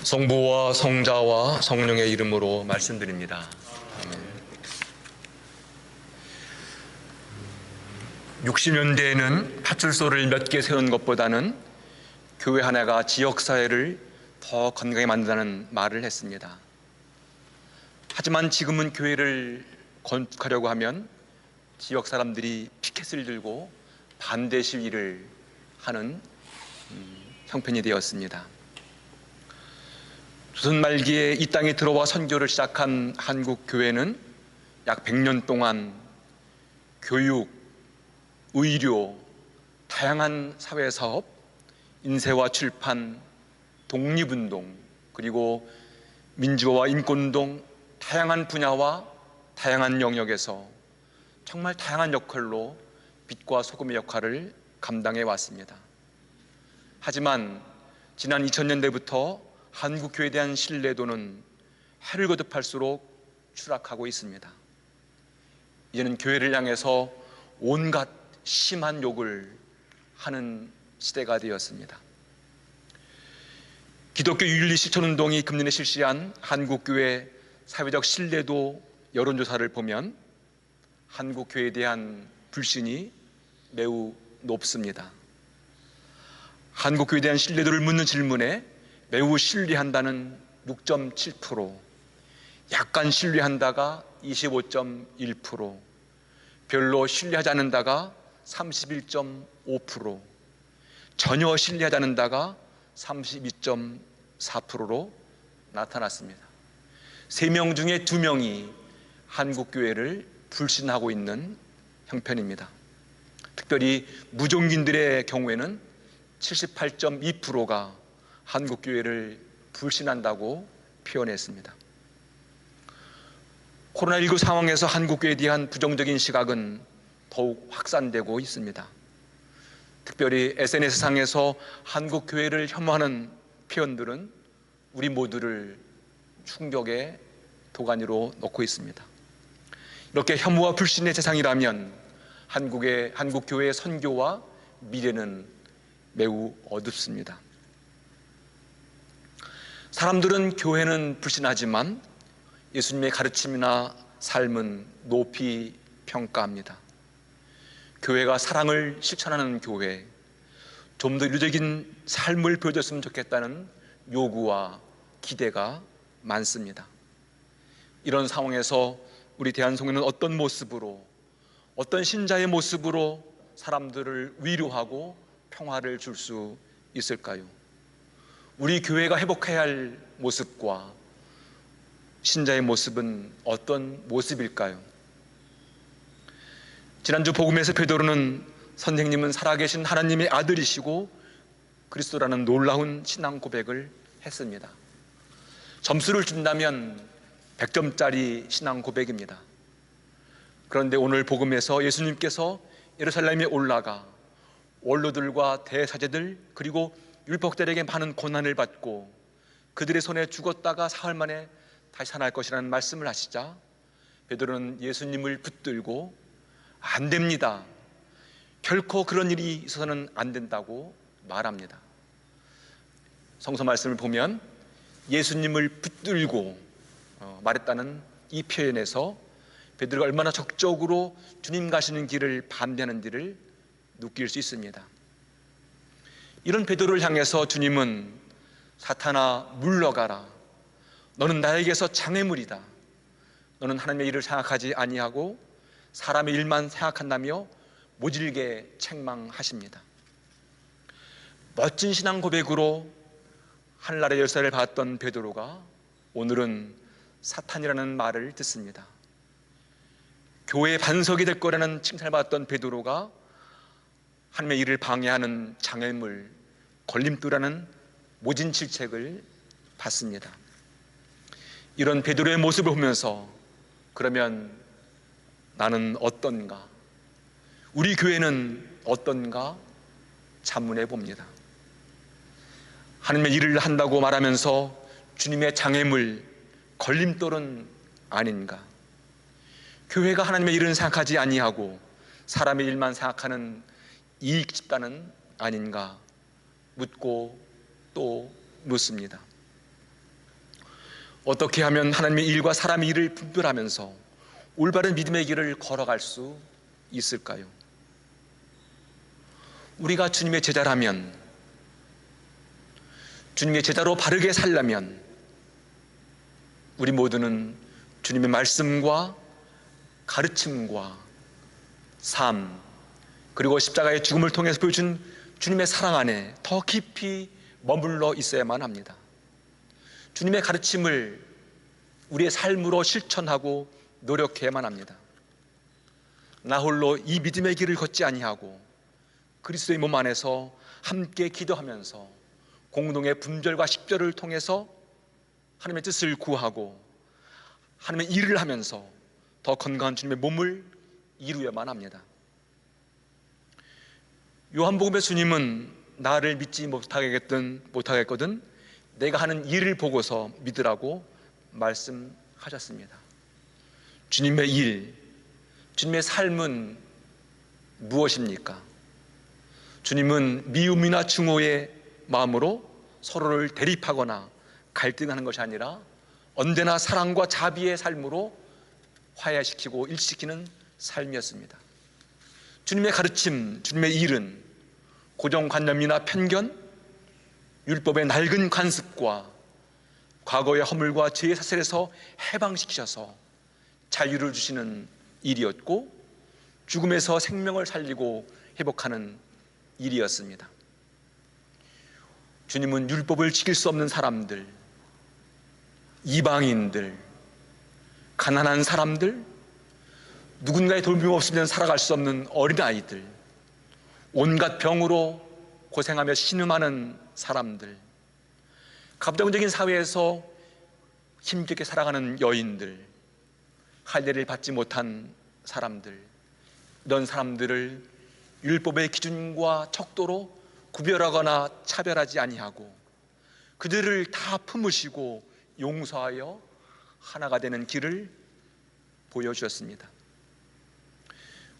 성부와 성자와 성령의 이름으로 말씀드립니다. 60년대에는 파출소를 몇 개 세우는 것보다는 교회 하나가 지역사회를 더 건강하게 만든다는 말을 했습니다. 하지만 지금은 교회를 건축하려고 하면 지역 사람들이 피켓을 들고 반대 시위를 하는 형편이 되었습니다. 조선 말기에 이 땅에 들어와 선교를 시작한 한국 교회는 약 100년 동안 교육, 의료, 다양한 사회사업, 인쇄와 출판, 독립운동, 그리고 민주화와 인권운동, 다양한 분야와 다양한 영역에서 정말 다양한 역할로 빛과 소금의 역할을 감당해 왔습니다. 하지만 지난 2000년대부터 한국 교회에 대한 신뢰도는 해를 거듭할수록 추락하고 있습니다. 이제는 교회를 향해서 온갖 심한 욕을 하는 시대가 되었습니다. 기독교 윤리 실천운동이 금년에 실시한 한국교회 사회적 신뢰도 여론조사를 보면 한국교회에 대한 불신이 매우 높습니다. 한국교회에 대한 신뢰도를 묻는 질문에 매우 신뢰한다는 6.7%, 약간 신뢰한다가 25.1%, 별로 신뢰하지 않는다가 31.5%, 전혀 신뢰하지 않는다가 32.4%로 나타났습니다. 3명 중에 2명이 한국교회를 불신하고 있는 형편입니다. 특별히 무종교인들의 경우에는 78.2%가 한국교회를 불신한다고 표현했습니다. 코로나19 상황에서 한국교회에 대한 부정적인 시각은 더욱 확산되고 있습니다. 특별히 SNS상에서 한국교회를 혐오하는 표현들은 우리 모두를 충격의 도가니로 놓고 있습니다. 이렇게 혐오와 불신의 세상이라면 한국교회의 선교와 미래는 매우 어둡습니다. 사람들은 교회는 불신하지만 예수님의 가르침이나 삶은 높이 평가합니다. 교회가 사랑을 실천하는 교회, 좀 더 윤리적인 삶을 보여줬으면 좋겠다는 요구와 기대가 많습니다. 이런 상황에서 우리 대한송회는 어떤 모습으로, 어떤 신자의 모습으로 사람들을 위로하고 평화를 줄 수 있을까요? 우리 교회가 회복해야 할 모습과 신자의 모습은 어떤 모습일까요? 지난주 복음에서 베드로는 선생님은 살아계신 하나님의 아들이시고 그리스도라는 놀라운 신앙 고백을 했습니다. 점수를 준다면 100점짜리 신앙 고백입니다. 그런데 오늘 복음에서 예수님께서 예루살렘에 올라가 원로들과 대사제들 그리고 율법들에게 많은 고난을 받고 그들의 손에 죽었다가 사흘 만에 다시 살아날 것이라는 말씀을 하시자 베드로는 예수님을 붙들고 안 됩니다. 결코 그런 일이 있어서는 안 된다고 말합니다. 성서 말씀을 보면 예수님을 붙들고 말했다는 이 표현에서 베드로가 얼마나 적극적으로 주님 가시는 길을 반대하는지를 느낄 수 있습니다. 이런 베드로를 향해서 주님은 사탄아 물러가라. 너는 나에게서 장애물이다. 너는 하나님의 일을 생각하지 아니하고 사람의 일만 생각한다며 모질게 책망하십니다. 멋진 신앙 고백으로 하늘나라의 열쇠를 받았던 베드로가 오늘은 사탄이라는 말을 듣습니다. 교회의 반석이 될 거라는 칭찬을 받았던 베드로가 하나님의 일을 방해하는 장애물, 걸림돌이라는 모진 질책을 받습니다. 이런 베드로의 모습을 보면서 그러면 나는 어떤가? 우리 교회는 어떤가? 자문해 봅니다. 하나님의 일을 한다고 말하면서 주님의 장애물, 걸림돌은 아닌가? 교회가 하나님의 일은 생각하지 아니하고 사람의 일만 생각하는 이익 집단은 아닌가 묻고 또 묻습니다. 어떻게 하면 하나님의 일과 사람의 일을 분별하면서 올바른 믿음의 길을 걸어갈 수 있을까요? 우리가 주님의 제자라면, 주님의 제자로 바르게 살려면 우리 모두는 주님의 말씀과 가르침과 삶, 그리고 십자가의 죽음을 통해서 보여준 주님의 사랑 안에 더 깊이 머물러 있어야만 합니다. 주님의 가르침을 우리의 삶으로 실천하고 노력해야만 합니다. 나 홀로 이 믿음의 길을 걷지 아니하고 그리스도의 몸 안에서 함께 기도하면서 공동의 분별과 식별을 통해서 하나님의 뜻을 구하고 하나님의 일을 하면서 더 건강한 주님의 몸을 이루어야만 합니다. 요한복음의 주님은 나를 믿지 못하겠거든 내가 하는 일을 보고서 믿으라고 말씀하셨습니다. 주님의 일, 주님의 삶은 무엇입니까? 주님은 미움이나 증오의 마음으로 서로를 대립하거나 갈등하는 것이 아니라 언제나 사랑과 자비의 삶으로 화해시키고 일치시키는 삶이었습니다. 주님의 가르침, 주님의 일은 고정관념이나 편견, 율법의 낡은 관습과 과거의 허물과 죄의 사슬에서 해방시키셔서 자유를 주시는 일이었고 죽음에서 생명을 살리고 회복하는 일이었습니다. 주님은 율법을 지킬 수 없는 사람들, 이방인들, 가난한 사람들, 누군가의 돌봄이 없으면 살아갈 수 없는 어린아이들, 온갖 병으로 고생하며 신음하는 사람들, 갑정적인 사회에서 힘겹게 살아가는 여인들, 할례를 받지 못한 사람들, 이런 사람들을 율법의 기준과 척도로 구별하거나 차별하지 아니하고 그들을 다 품으시고 용서하여 하나가 되는 길을 보여주셨습니다.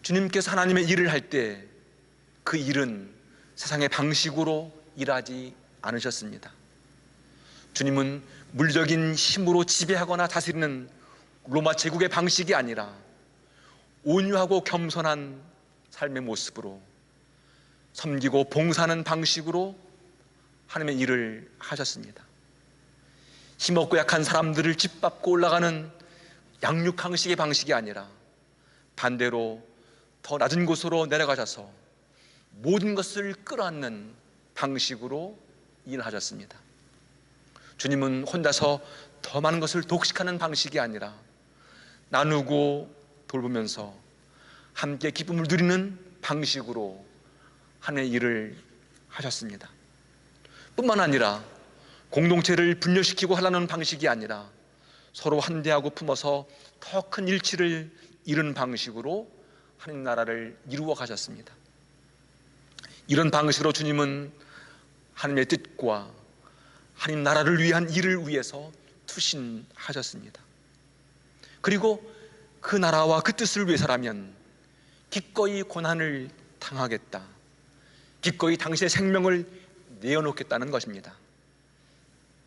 주님께서 하나님의 일을 할 때 그 일은 세상의 방식으로 일하지 않으셨습니다. 주님은 물적인 힘으로 지배하거나 다스리는 로마 제국의 방식이 아니라 온유하고 겸손한 삶의 모습으로 섬기고 봉사하는 방식으로 하나님의 일을 하셨습니다. 힘없고 약한 사람들을 짓밟고 올라가는 양육강식의 방식이 아니라 반대로 더 낮은 곳으로 내려가셔서 모든 것을 끌어안는 방식으로 일하셨습니다. 주님은 혼자서 더 많은 것을 독식하는 방식이 아니라 나누고 돌보면서 함께 기쁨을 누리는 방식으로 하나님의 일을 하셨습니다. 뿐만 아니라 공동체를 분열시키고 하려는 방식이 아니라 서로 환대하고 품어서 더 큰 일치를 이루는 방식으로 하나님 나라를 이루어 가셨습니다. 이런 방식으로 주님은 하나님의 뜻과 하나님 나라를 위한 일을 위해서 투신하셨습니다. 그리고 그 나라와 그 뜻을 위해서라면 기꺼이 고난을 당하겠다, 기꺼이 당신의 생명을 내어놓겠다는 것입니다.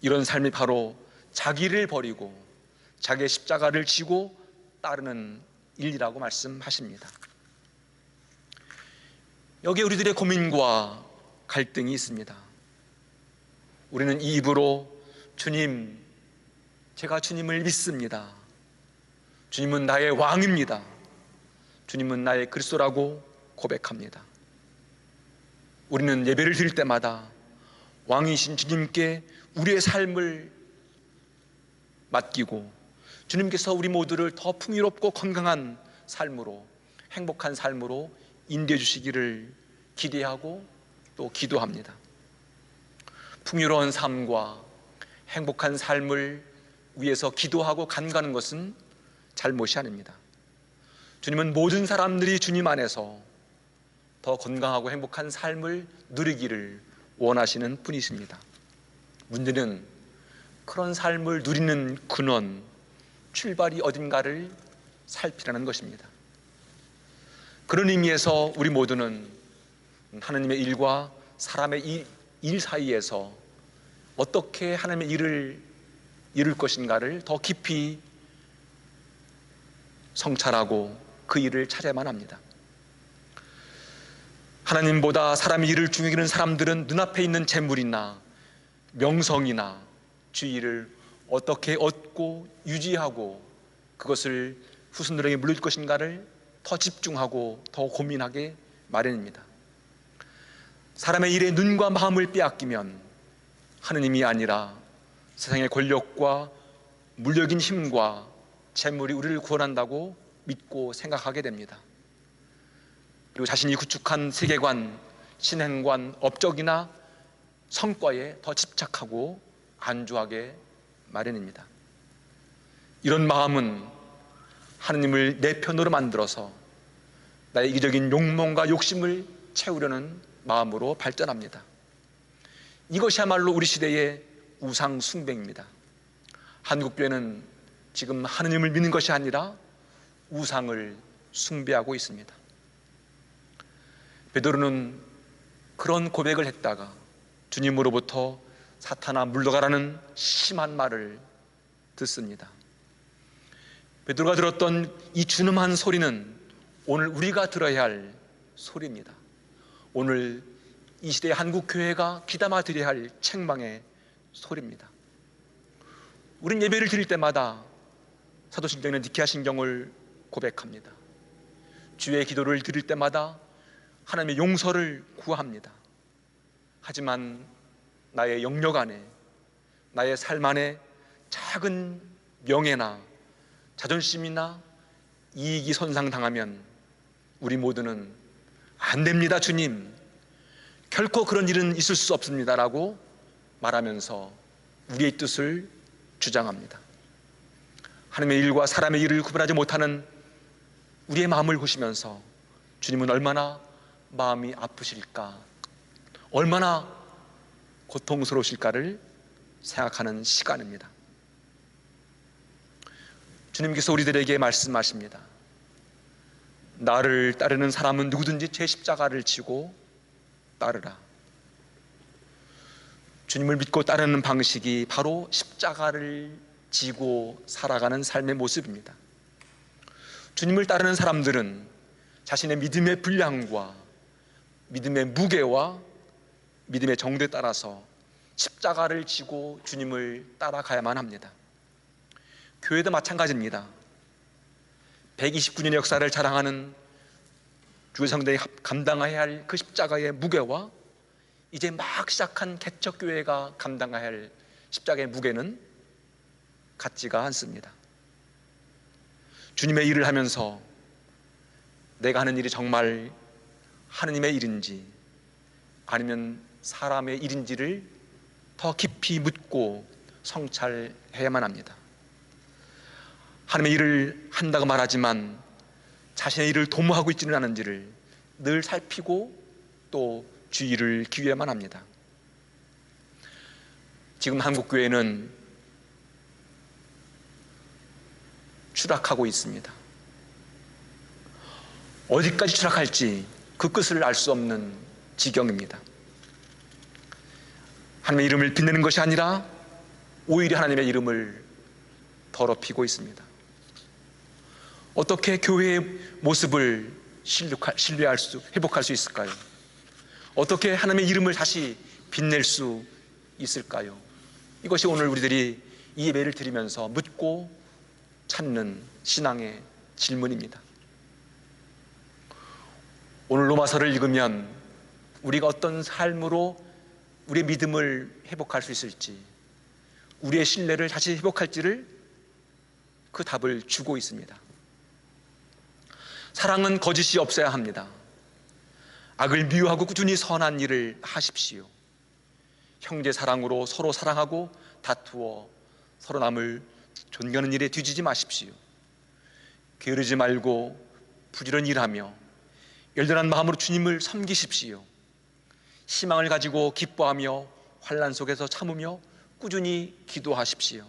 이런 삶이 바로 자기를 버리고 자기의 십자가를 지고 따르는 일이라고 말씀하십니다. 여기에 우리들의 고민과 갈등이 있습니다. 우리는 이 입으로 주님, 제가 주님을 믿습니다, 주님은 나의 왕입니다, 주님은 나의 그리스도라고 고백합니다. 우리는 예배를 드릴 때마다 왕이신 주님께 우리의 삶을 맡기고 주님께서 우리 모두를 더 풍요롭고 건강한 삶으로, 행복한 삶으로 인도해 주시기를 기대하고 또 기도합니다. 풍요로운 삶과 행복한 삶을 위해서 기도하고 간가는 것은 잘못이 아닙니다. 주님은 모든 사람들이 주님 안에서 더 건강하고 행복한 삶을 누리기를 원하시는 분이십니다. 문제는 그런 삶을 누리는 근원, 출발이 어딘가를 살피라는 것입니다. 그런 의미에서 우리 모두는 하나님의 일과 사람의 일 사이에서 어떻게 하나님의 일을 이룰 것인가를 더 깊이 성찰하고 그 일을 찾아야만 합니다. 하나님보다 사람의 일을 중요히 여기는 사람들은 눈앞에 있는 재물이나 명성이나 주의를 어떻게 얻고 유지하고 그것을 후손들에게 물려줄 것인가를 더 집중하고 더 고민하게 마련입니다. 사람의 일에 눈과 마음을 빼앗기면 하느님이 아니라 세상의 권력과 물력인 힘과 재물이 우리를 구원한다고 믿고 생각하게 됩니다. 그리고 자신이 구축한 세계관, 신행관, 업적이나 성과에 더 집착하고 안주하게 마련입니다. 이런 마음은 하느님을 내 편으로 만들어서 나의 이기적인 욕망과 욕심을 채우려는 마음으로 발전합니다. 이것이야말로 우리 시대의 우상 숭배입니다. 한국교회는 지금 하느님을 믿는 것이 아니라 우상을 숭배하고 있습니다. 베드로는 그런 고백을 했다가 주님으로부터 사탄아 물러가라는 심한 말을 듣습니다. 베드로가 들었던 이 준엄한 소리는 오늘 우리가 들어야 할 소리입니다. 오늘 이 시대의 한국교회가 귀담아 드려야 할 책망의 소리입니다. 우린 예배를 드릴 때마다 사도신경이나 니케아신경을 고백합니다. 주의 기도를 드릴 때마다 하나님의 용서를 구합니다. 하지만 나의 영역 안에, 나의 삶 안에 작은 명예나 자존심이나 이익이 손상당하면 우리 모두는 안 됩니다 주님, 결코 그런 일은 있을 수 없습니다 라고 말하면서 우리의 뜻을 주장합니다. 하나님의 일과 사람의 일을 구분하지 못하는 우리의 마음을 보시면서 주님은 얼마나 마음이 아프실까, 얼마나 고통스러우실까를 생각하는 시간입니다. 주님께서 우리들에게 말씀하십니다. 나를 따르는 사람은 누구든지 제 십자가를 지고 따르라. 주님을 믿고 따르는 방식이 바로 십자가를 지고 살아가는 삶의 모습입니다. 주님을 따르는 사람들은 자신의 믿음의 분량과 믿음의 무게와 믿음의 정도에 따라서 십자가를 지고 주님을 따라가야만 합니다. 교회도 마찬가지입니다. 129년의 역사를 자랑하는 주의 성도들이 감당해야 할 그 십자가의 무게와 이제 막 시작한 개척교회가 감당해야 할 십자가의 무게는 같지가 않습니다. 주님의 일을 하면서 내가 하는 일이 정말 하느님의 일인지 아니면 사람의 일인지를 더 깊이 묻고 성찰해야만 합니다. 하나님의 일을 한다고 말하지만 자신의 일을 도모하고 있지는 않은지를 늘 살피고 또 주의를 기울여야만 합니다. 지금 한국교회는 추락하고 있습니다. 어디까지 추락할지 그 끝을 알 수 없는 지경입니다. 하나님의 이름을 빛내는 것이 아니라 오히려 하나님의 이름을 더럽히고 있습니다. 어떻게 교회의 모습을 회복할 수 있을까요? 어떻게 하나님의 이름을 다시 빛낼 수 있을까요? 이것이 오늘 우리들이 이 예배를 드리면서 묻고 찾는 신앙의 질문입니다. 오늘 로마서를 읽으면 우리가 어떤 삶으로 우리의 믿음을 회복할 수 있을지, 우리의 신뢰를 다시 회복할지를 그 답을 주고 있습니다. 사랑은 거짓이 없어야 합니다. 악을 미워하고 꾸준히 선한 일을 하십시오. 형제 사랑으로 서로 사랑하고 다투어 서로 남을 존경하는 일에 뒤지지 마십시오. 게으르지 말고 부지런히 일하며 열렬한 마음으로 주님을 섬기십시오. 희망을 가지고 기뻐하며 환난 속에서 참으며 꾸준히 기도하십시오.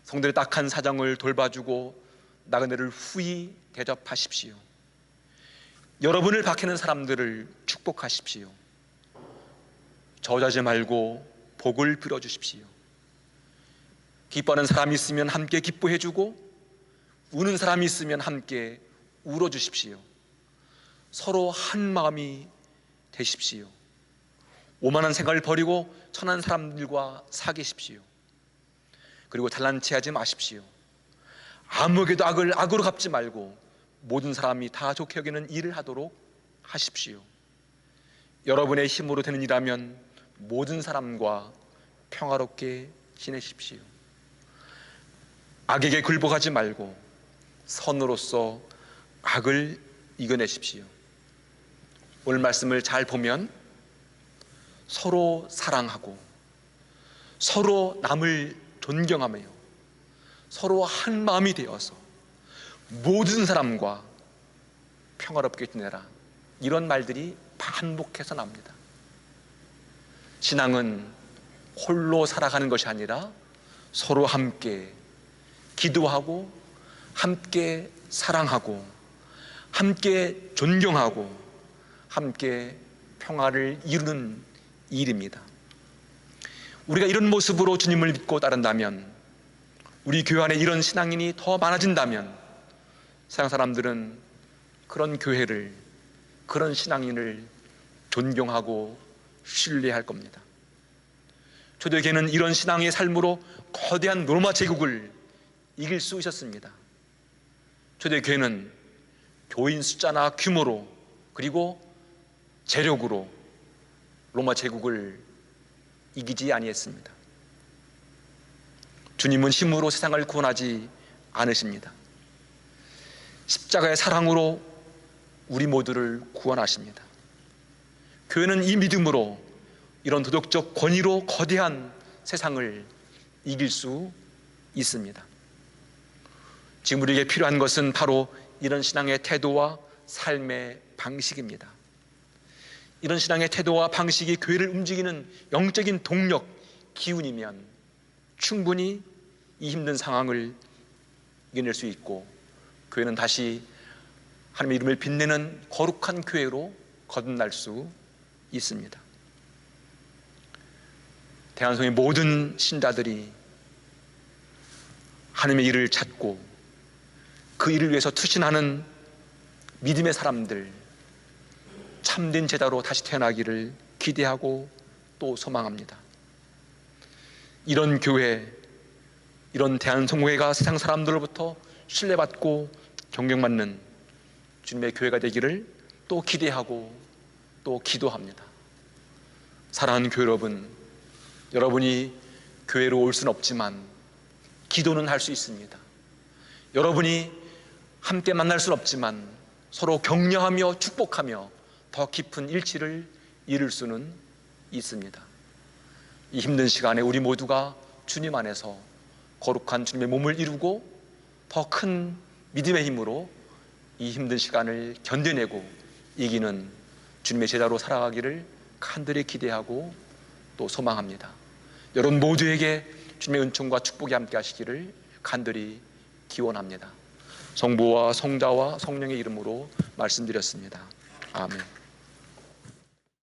성도의 딱한 사정을 돌봐주고 나그네를 후히 대접하십시오. 여러분을 박해는 사람들을 축복하십시오. 저주하지 말고 복을 빌어주십시오. 기뻐하는 사람이 있으면 함께 기뻐해 주고 우는 사람이 있으면 함께 울어 주십시오. 서로 한 마음이 되십시오. 오만한 생각을 버리고 천한 사람들과 사귀십시오. 그리고 잘난 체 하지 마십시오. 아무에게도 악을 악으로 갚지 말고 모든 사람이 다 좋게 여기는 일을 하도록 하십시오. 여러분의 힘으로 되는 일하면 모든 사람과 평화롭게 지내십시오. 악에게 굴복하지 말고 선으로서 악을 이겨내십시오. 오늘 말씀을 잘 보면 서로 사랑하고 서로 남을 존경하며 서로 한 마음이 되어서 모든 사람과 평화롭게 지내라, 이런 말들이 반복해서 나옵니다. 신앙은 홀로 살아가는 것이 아니라 서로 함께 기도하고 함께 사랑하고 함께 존경하고 함께 평화를 이루는 일입니다. 우리가 이런 모습으로 주님을 믿고 따른다면, 우리 교회 안에 이런 신앙인이 더 많아진다면 세상 사람들은 그런 교회를, 그런 신앙인을 존경하고 신뢰할 겁니다. 초대교회는 이런 신앙의 삶으로 거대한 로마 제국을 이길 수 있었습니다. 초대교회는 교인 숫자나 규모로 그리고 재력으로 로마 제국을 이기지 아니했습니다. 주님은 힘으로 세상을 구원하지 않으십니다. 십자가의 사랑으로 우리 모두를 구원하십니다. 교회는 이 믿음으로 이런 도덕적 권위로 거대한 세상을 이길 수 있습니다. 지금 우리에게 필요한 것은 바로 이런 신앙의 태도와 삶의 방식입니다. 이런 신앙의 태도와 방식이 교회를 움직이는 영적인 동력, 기운이면 충분히 이 힘든 상황을 이겨낼 수 있고, 교회는 다시 하나님의 이름을 빛내는 거룩한 교회로 거듭날 수 있습니다. 대한성의 모든 신자들이 하나님의 일을 찾고 그 일을 위해서 투신하는 믿음의 사람들, 참된 제자로 다시 태어나기를 기대하고 또 소망합니다. 이런 교회, 이런 대한성교회가 세상 사람들로부터 신뢰받고 존경받는 주님의 교회가 되기를 또 기대하고 또 기도합니다. 사랑하는 교회 여러분, 여러분이 교회로 올 수는 없지만 기도는 할 수 있습니다. 여러분이 함께 만날 수는 없지만 서로 격려하며 축복하며 더 깊은 일치를 이룰 수는 있습니다. 이 힘든 시간에 우리 모두가 주님 안에서 거룩한 주님의 몸을 이루고 더 큰 믿음의 힘으로 이 힘든 시간을 견뎌내고 이기는 주님의 제자로 살아가기를 간절히 기대하고 또 소망합니다. 여러분 모두에게 주님의 은총과 축복이 함께 하시기를 간절히 기원합니다. 성부와 성자와 성령의 이름으로 말씀드렸습니다. 아멘.